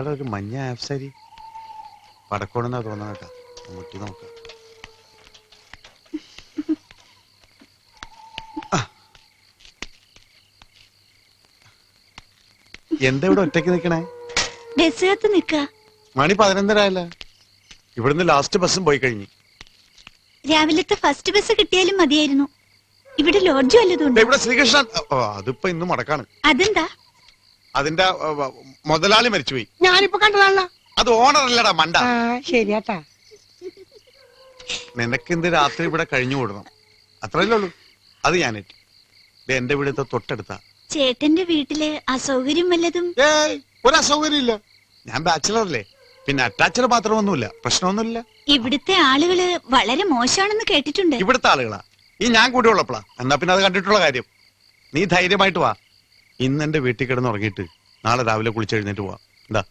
എന്താടാ ഒരു മഞ്ഞ ആപ്സാരി പടക്കോണെന്നാ തോന്നുന്ന കേട്ടാ. മുട്ടി നോക്കാം. എന്താ ഇവിടെ ഒറ്റയ്ക്ക് നിക്കണേ? ബസ്സകത്ത് നിക്ക. മണി 11:30 ഇവിടുന്ന് ലാസ്റ്റ് ബസ്സും പോയി കഴിഞ്ഞു. രാവിലത്തെ ഫസ്റ്റ് ബസ് കിട്ടിയാലും മതിയായിരുന്നു. ഇവിടെ ലോഡ്ജ് വല്ലതുണ്ട്? ഇവിടെ ശ്രീകൃഷ്ണൻ അതിപ്പോ ഇന്നും മടക്കാണ്. അതെന്താ? അതിന്റെ മുതലാളി മരിച്ചുപോയി. ഞാനിപ്പോ കണ്ടതാണല്ലോ. അത് ഓണർ അല്ലടാ മണ്ട. ശരിയാട്ടാ. നിനക്ക് ഇന്ന് രാത്രി ഇവിടെ കഴിഞ്ഞു കൂടണം, അത്രയല്ലേ ഉള്ളൂ. അത് ഞാനേറ്റു. എന്റെ വീടത്തെ തൊട്ടടുത്താ. ചേട്ടന്റെ വീട്ടില് അസൗകര്യം വല്ലതും? ഒരു അസൗകര്യം ഇല്ല. ഞാൻ ബാച്ചിലർ അല്ലേ, പിന്നെ അറ്റാച്ചർ മാത്രമൊന്നുമില്ല, പ്രശ്നമൊന്നുമില്ല. ഇവിടുത്തെ ആളുകള് വളരെ മോശമാണെന്ന് കേട്ടിട്ടുണ്ട്. ഇവിടുത്തെ ആളുകളാ ഈ ഞാൻ കൂടി ഉള്ളപ്പോളാ. എന്നാ പിന്നെ അത് കണ്ടിട്ടുള്ള കാര്യം. നീ ധൈര്യമായിട്ട് വാ. ഇന്ന് എന്റെ വീട്ടിൽ കിടന്ന് ഉറങ്ങിയിട്ട് നാളെ രാവിലെ കുളിച്ചെഴുന്നേറ്റ് പോവാ. എന്താ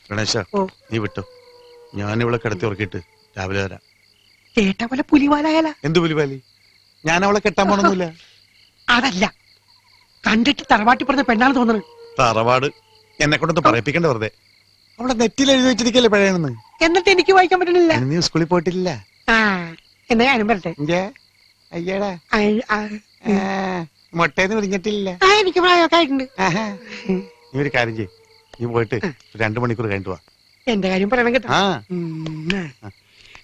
ഗണേശ, നീ വിട്ടോ. ഞാനിവളെ കിടത്തി ഉറക്കിയിട്ട് രാവിലെ വരാം. ചേട്ടാ പോലെ പുലിവാലായാല. എന്ത് പുലിവാലി? ഞാൻ അവളെ കെട്ടാൻ പോണൊന്നുമില്ല. അതല്ല, കണ്ടിട്ട് തറവാട്ടി പറഞ്ഞ പെണ്ണാണ് തോന്നുന്നത്. തറവാട് എന്നെ കൊണ്ടൊന്ന് പറയിപ്പിക്കണ്ട വെറുതെ. അവളെ നെറ്റിൽ എഴുതി വെച്ചിരിക്കല്ലേ പഴയണെന്ന്. എന്നിട്ട് എനിക്ക് വായിക്കാൻ പറ്റണില്ല. നീ സ്കൂളിൽ പോയിട്ടില്ല? എന്നാ ഞാനും വരട്ടെ. അയ്യടാ, മുട്ടേന്ന് വിരിഞ്ഞിട്ടില്ല. എനിക്ക് പ്രായമൊക്കെ ആയിട്ടുണ്ട്. നീ ഒരു കാര്യം ചെയ്യ്, നീ പോയിട്ട് 2 മണിക്കൂർ കഴിഞ്ഞിട്ട് വാ. എന്റെ കാര്യം പറയണം കേട്ടോ.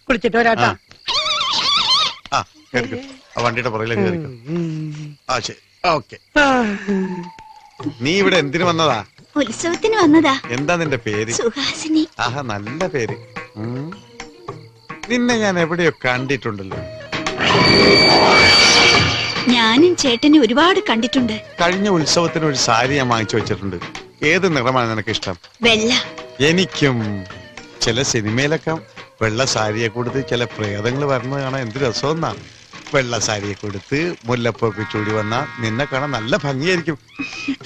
കുളിച്ചിട്ട് വരാട്ടാ. വണ്ടിയുടെ പുറകിലേക്ക് കയറിക്കോ. ശരി, ഓക്കെ. നീ ഇവിടെ എന്തിനു വന്നതാ? ഉത്സവത്തിന് വന്നതാ. എന്താ നിന്റെ പേര്? സുഹാസിനി. ആഹാ, നല്ല പേര്. നിന്നെ ഞാൻ എവിടെയോ കണ്ടിട്ടുണ്ടല്ലോ. ഞാനും ചേട്ടനെ ഒരുപാട് കണ്ടിട്ടുണ്ട്. കഴിഞ്ഞ ഉത്സവത്തിന് ഒരു സാരി ഞാൻ വാങ്ങിച്ചു വെച്ചിട്ടുണ്ട്. ഏത് നിറമാണ് നിനക്ക് ഇഷ്ടം? വെള്ള. എനിക്കും. ചില സിനിമയിലൊക്കെ വെള്ള സാരിയെ കൊടുത്ത് ചില പ്രേതങ്ങൾ വരുന്നത് കാണാൻ എന്ത് രസമെന്നാ. വെള്ള സാരിയെ കൊടുത്ത് മുല്ലപ്പൊക്കെ ചൂടി വന്നാ നിന്നെ കാണാൻ നല്ല ഭംഗിയായിരിക്കും.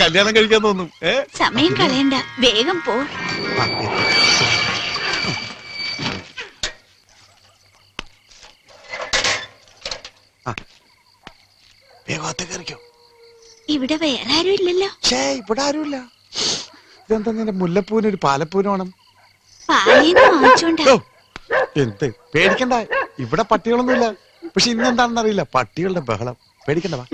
കല്യാണം കഴിക്കാൻ തോന്നും. സമയം കളയണ്ട, വേഗം പോ. ഇവിടെ വേറെ ആരും ഇല്ലല്ലോ. ഇവിടെ ആരുമില്ല. ഇതെന്താ നിന്റെ മുല്ലപ്പൂവിന് ഒരു പാലപ്പൂവിന് വേണം? എന്ത് പേടിക്കണ്ട, ഇവിടെ പട്ടികളൊന്നുമില്ല. പക്ഷെ ഇന്ന് എന്താണെന്ന് അറിയില്ല, പട്ടികളുടെ ബഹളം. പേടിക്കണ്ട, വാ.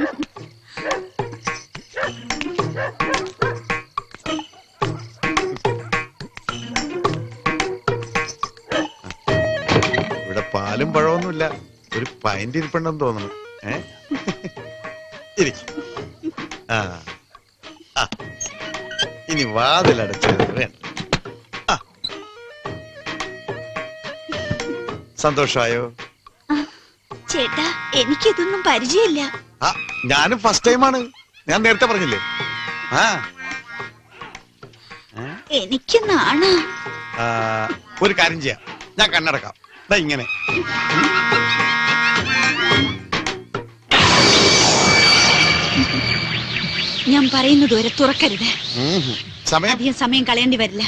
ഇവിടെ പാലും പഴമൊന്നുമില്ല. ഒരു പൈൻ്റ് ഇരിപ്പുണ്ടെന്ന് തോന്നുന്നു. ഇനി വാതിലടച്ചത് വേണ്ട. സന്തോഷായോ? ചേട്ടാ, എനിക്കിതൊന്നും പരിചയമില്ല. ഞാനും ഫസ്റ്റ് ടൈമാണ്. ഞാൻ നേരത്തെ പറഞ്ഞില്ലേ. എനിക്ക് നാണാ. ഒരു കാര്യം ചെയ്യാം, ഞാൻ കണ്ണടക്കാം. ഇങ്ങനെ ഞാൻ പറയുന്നത് വരെ തുറക്കരുത്. അധികം സമയം കളയേണ്ടി വരില്ല.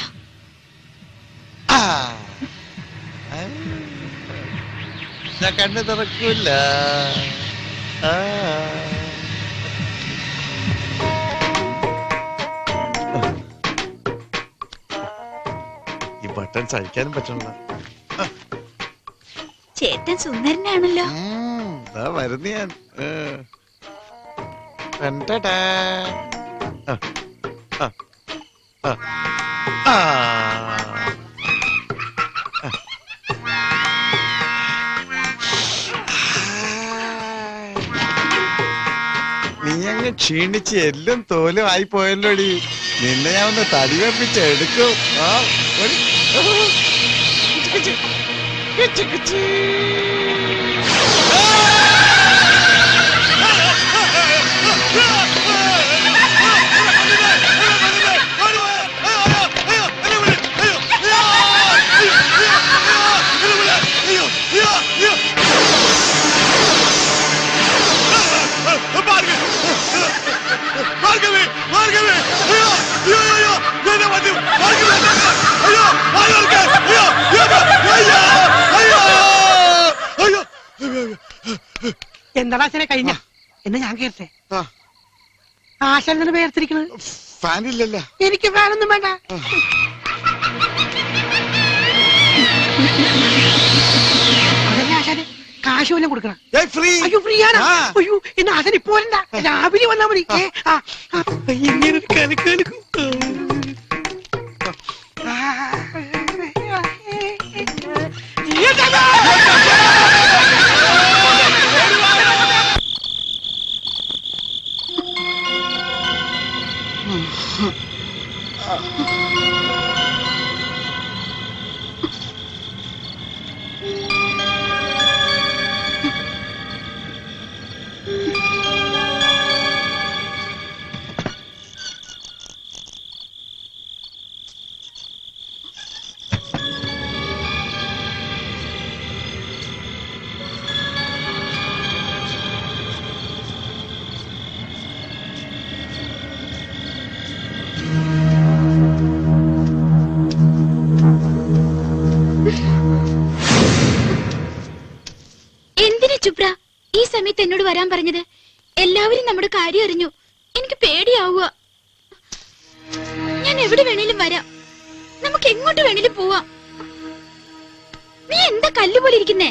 ഞാൻ കണ്ണ് തുറക്കൂല. ഈ ബട്ടൺ സഹിക്കാനും പറ്റണില്ല. ചേട്ടൻ സുന്ദരനാണല്ലോ. വരുന്ന ഞാൻ. നീ അങ്ങ് ക്ഷീണിച്ച് എല്ലാം തോലും ആയി പോയല്ലോടി. നിന്നെ ഞാൻ ഒന്ന് തടി വെപ്പിച്ച് എടുക്കും. എന്താ കഴിഞ്ഞ എന്നാ ഞാൻ കേട്ടെ ആ, ആശാനെ പേർത്തിരിക്കണത്. ഫാനില്ലല്ല. എനിക്ക് ഫാനൊന്നും വേണ്ട. അതല്ലേ ആശാനെ, കാശ് വല്ലതും കൊടുക്കണം. ഫ്രീ. അയ്യോ ഫ്രീ ആണ്. ആ. അയ്യോ എന്നാ ആശാൻ ഇപ്പൊ വരണ്ട, രാവിലെ വന്നാ മതി. ഇങ്ങനെ കലക്കാലക്കും. എന്തിനാ ചുപ്ര ഈ സമയത്ത് എന്നോട് വരാൻ പറഞ്ഞത്? എല്ലാവരും നമ്മുടെ കാര്യം അറിഞ്ഞു. എനിക്ക് പേടിയാവുക. ഞാൻ എവിടെ വേണേലും വരാം, നമുക്ക് എങ്ങോട്ട് വേണേലും പോവാം. നീ എന്താ കല്ലുപോലെ ഇരിക്കുന്നേ?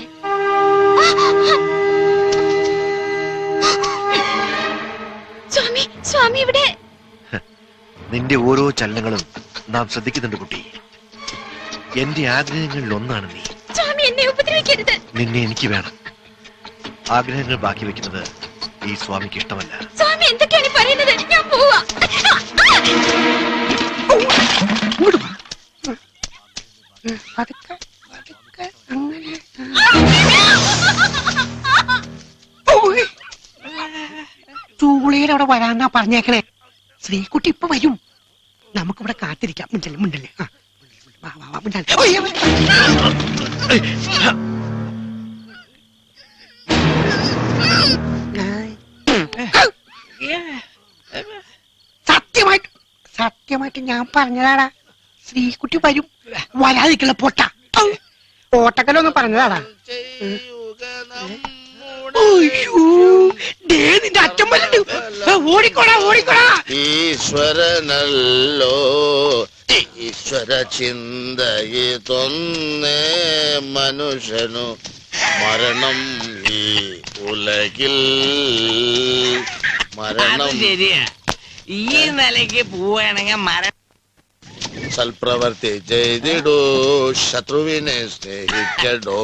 സ്വാമി, സ്വാമി ഇവിടെ. നിന്റെ ഓരോ ചലനങ്ങളും നാം ശ്രദ്ധിക്കുന്നുണ്ട് കുട്ടി. എന്റെ ആഗ്രഹങ്ങളിൽ ഒന്നാണ് നീ. സ്വാമി എന്നെ ഉപദ്രവിക്കരുത്. നിന്നെ എനിക്ക് വേണം. ആഗ്രഹങ്ങൾ ബാക്കി വെക്കുന്നത് ഈ സ്വാമിക്ക് ഇഷ്ടമല്ല. സ്വാമി എന്തൊക്കെയാണ് പറയുന്നത്? ഞാൻ പോവാ. ചൂളയുടെ അവിടെ വരാന്നാ പറഞ്ഞേക്കണേ. ശ്രീകുട്ടി ഇപ്പൊ വരും. നമുക്കിവിടെ കാത്തിരിക്കാം. മിണ്ടല്ലേ മിണ്ടല്ലേ. സത്യമായിട്ട് ഞാൻ പറഞ്ഞതാടാ, ശ്രീകുട്ടി വരും. വരാതിരിക്കല പൊട്ട ഓട്ടക്കലൊന്നും പറഞ്ഞതാടാ. നിന്റെ അച്ഛൻ വരണ്ട്. ഓടിക്കോടാ ഓടിക്കോടാ. ഈശ്വരനല്ലോ ഈശ്വര ചിന്തയിതൊന്നേ മനുഷ്യനു മരണം ഈ ഉലകിൽ മരണം. ശരിയാ, ഈ നിലയ്ക്ക് പോവുകയാണെങ്കിൽ മരണം. സൽപ്രവർത്തി ചെയ്തിടൂ, ശത്രുവിനെ സ്നേഹിക്കടോ.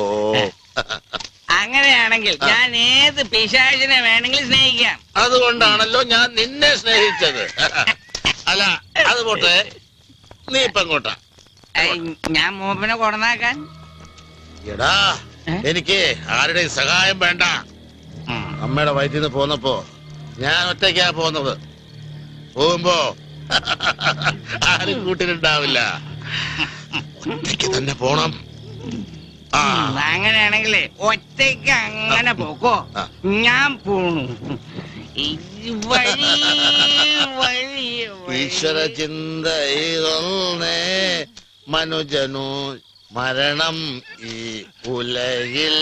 അങ്ങനെയാണെങ്കിൽ ഞാൻ ഏത് പിശാചിനെ വേണമെങ്കിലും സ്നേഹിക്കാം. അതുകൊണ്ടാണല്ലോ ഞാൻ നിന്നെ സ്നേഹിച്ചത്. അല്ല അത് പോട്ടെ, നീ ഇപ്പൊ എങ്ങോട്ടാ? ഞാൻ മൂപ്പനെ കൊടന്നാക്കാൻ. എടാ എനിക്ക് ആരുടെയും സഹായം വേണ്ട. അമ്മയുടെ വയറ്റിൽ നിന്ന് പോന്നപ്പോ ഞാൻ ഒറ്റയ്ക്കാ പോന്നത്. പോകുമ്പോ ആരും കൂട്ടിനുണ്ടാവില്ല, ഒറ്റയ്ക്ക് തന്നെ പോണം. അങ്ങനെയാണെങ്കിലേ ഒറ്റയ്ക്ക് അങ്ങനെ പോക്കോ, ഞാൻ പോണു. ഈശ്വര ചിന്ത ഇതൊന്നേ മനുജനു മരണം ഈ ഉലകിൽ.